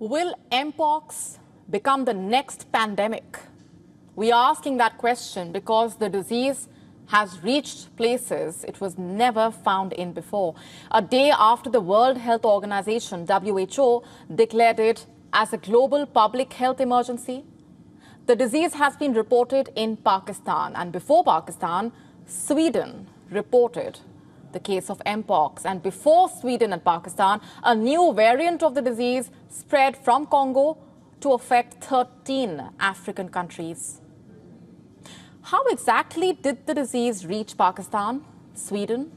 Will Mpox become the next pandemic? We are asking that question because the disease has reached places it was never found in before. A day after the World Health Organization, WHO, declared it as a global public health emergency, the disease has been reported in Pakistan, and before Pakistan, Sweden reported the case of Mpox. And before Sweden and Pakistan, a new variant of the disease spread from Congo to affect 13 African countries. How exactly did the disease reach Pakistan, Sweden?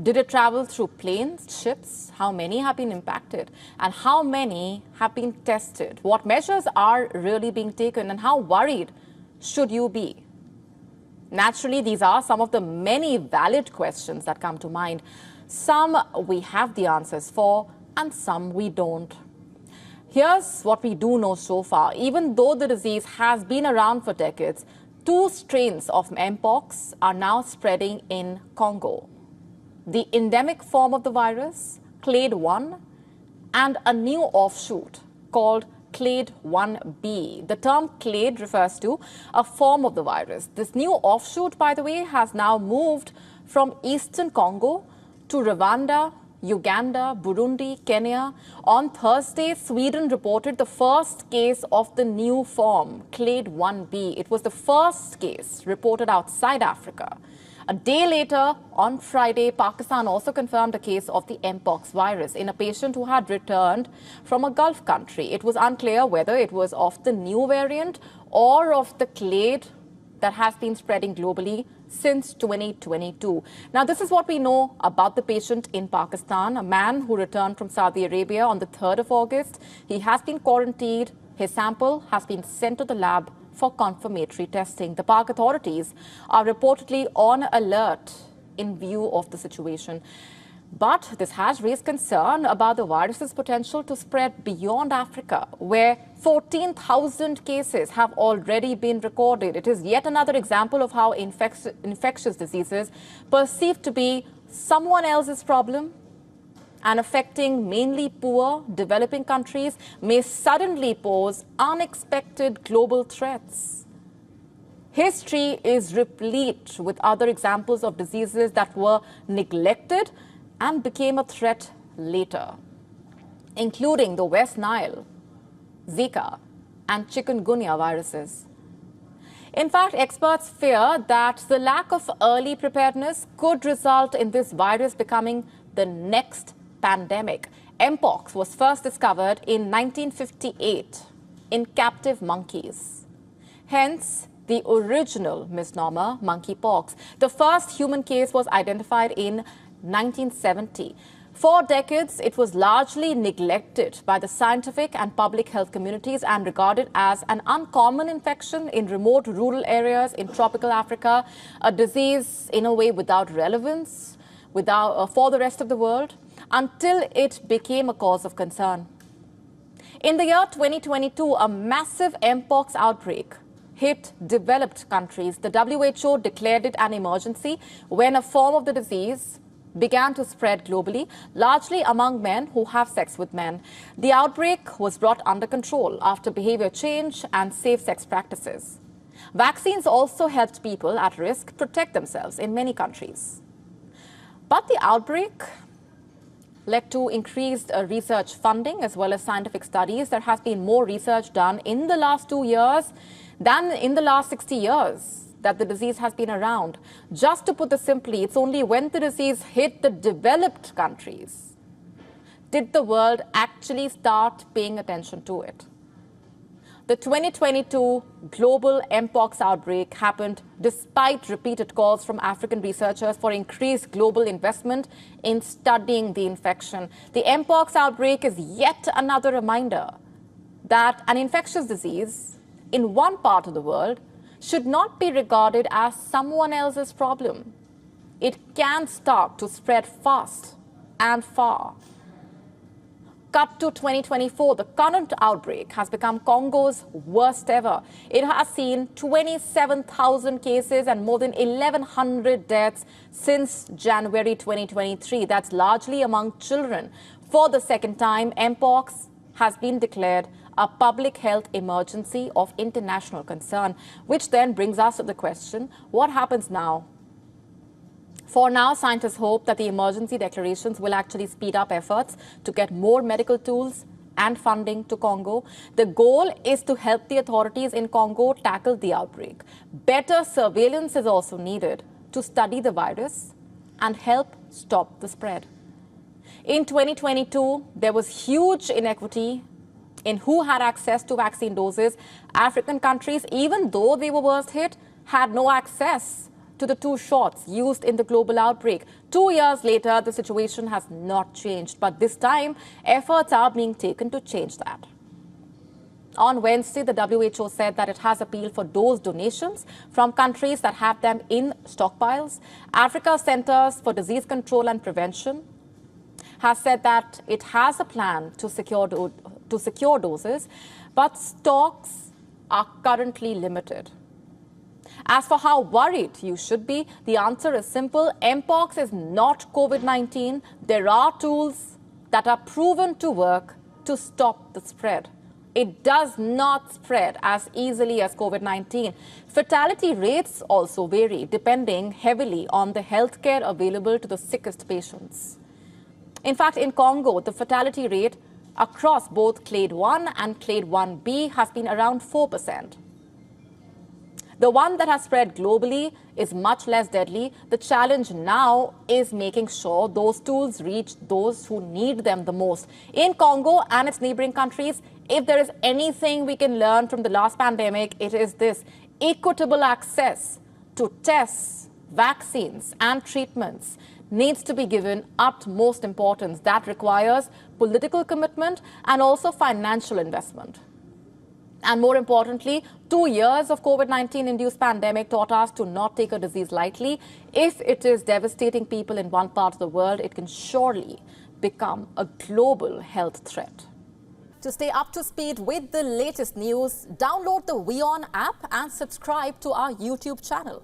Did it travel through planes, ships? How many have been impacted? And how many have been tested? What measures are really being taken? And how worried should you be? Naturally, these are some of the many valid questions that come to mind. Some we have the answers for, and some we don't. Here's what we do know so far. Even though the disease has been around for decades, 2 strains of Mpox are now spreading in Congo. The endemic form of the virus, Clade 1, and a new offshoot called Clade 1b. The term clade refers to a form of the virus. This new offshoot, by the way, has now moved from eastern Congo to Rwanda, Uganda, Burundi, Kenya. On Thursday, Sweden reported the first case of the new form, Clade 1b. It was the first case reported outside Africa. A day later, on Friday, Pakistan also confirmed a case of the Mpox virus in a patient who had returned from a Gulf country. It was unclear whether it was of the new variant or of the clade that has been spreading globally since 2022. Now, this is what we know about the patient in Pakistan, a man who returned from Saudi Arabia on the 3rd of August. He has been quarantined. His sample has been sent to the lab for confirmatory testing. The Pak authorities are reportedly on alert in view of the situation. But this has raised concern about the virus's potential to spread beyond Africa, where 14,000 cases have already been recorded. It is yet another example of how infectious diseases perceived to be someone else's problem and affecting mainly poor, developing countries may suddenly pose unexpected global threats. History is replete with other examples of diseases that were neglected and became a threat later, including the West Nile, Zika, and chikungunya viruses. In fact, experts fear that the lack of early preparedness could result in this virus becoming the next pandemic. Mpox was first discovered in 1958 in captive monkeys. Hence, the original misnomer, monkeypox. The first human case was identified in 1970. For decades, it was largely neglected by the scientific and public health communities and regarded as an uncommon infection in remote rural areas in tropical Africa, a disease in a way without relevance for the rest of the world, until it became a cause of concern. In the year 2022, a massive Mpox outbreak hit developed countries. The WHO declared it an emergency when a form of the disease began to spread globally, largely among men who have sex with men. The outbreak was brought under control after behavior change and safe sex practices. Vaccines also helped people at risk protect themselves in many countries. But the outbreak led to increased research funding as well as scientific studies. There has been more research done in the last 2 years than in the last 60 years that the disease has been around. Just to put this simply, it's only when the disease hit the developed countries did the world actually start paying attention to it. The 2022 global Mpox outbreak happened despite repeated calls from African researchers for increased global investment in studying the infection. The Mpox outbreak is yet another reminder that an infectious disease in one part of the world should not be regarded as someone else's problem. It can start to spread fast and far. Cut to 2024, the current outbreak has become Congo's worst ever. It has seen 27,000 cases and more than 1,100 deaths since January 2023. That's largely among children. For the second time, Mpox has been declared a public health emergency of international concern, which then brings us to the question, what happens now? For now, scientists hope that the emergency declarations will actually speed up efforts to get more medical tools and funding to Congo. The goal is to help the authorities in Congo tackle the outbreak. Better surveillance is also needed to study the virus and help stop the spread. In 2022, there was huge inequity in who had access to vaccine doses. African countries, even though they were worst hit, had no access to the 2 shots used in the global outbreak. 2 years later, the situation has not changed, but this time, efforts are being taken to change that. On Wednesday, the WHO said that it has appealed for dose donations from countries that have them in stockpiles. Africa's Centers for Disease Control and Prevention has said that it has a plan to secure doses, but stocks are currently limited. As for how worried you should be, the answer is simple. Mpox is not COVID-19. There are tools that are proven to work to stop the spread. It does not spread as easily as COVID-19. Fatality rates also vary, depending heavily on the healthcare available to the sickest patients. In fact, in Congo, the fatality rate across both Clade 1 and Clade 1b has been around 4%. The one that has spread globally is much less deadly. The challenge now is making sure those tools reach those who need them the most. In Congo and its neighboring countries, if there is anything we can learn from the last pandemic, it is this: equitable access to tests, vaccines, and treatments needs to be given utmost importance. That requires political commitment and also financial investment. And more importantly, 2 years of COVID-19-induced pandemic taught us to not take a disease lightly. If it is devastating people in one part of the world, it can surely become a global health threat. To stay up to speed with the latest news, download the WION app and subscribe to our YouTube channel.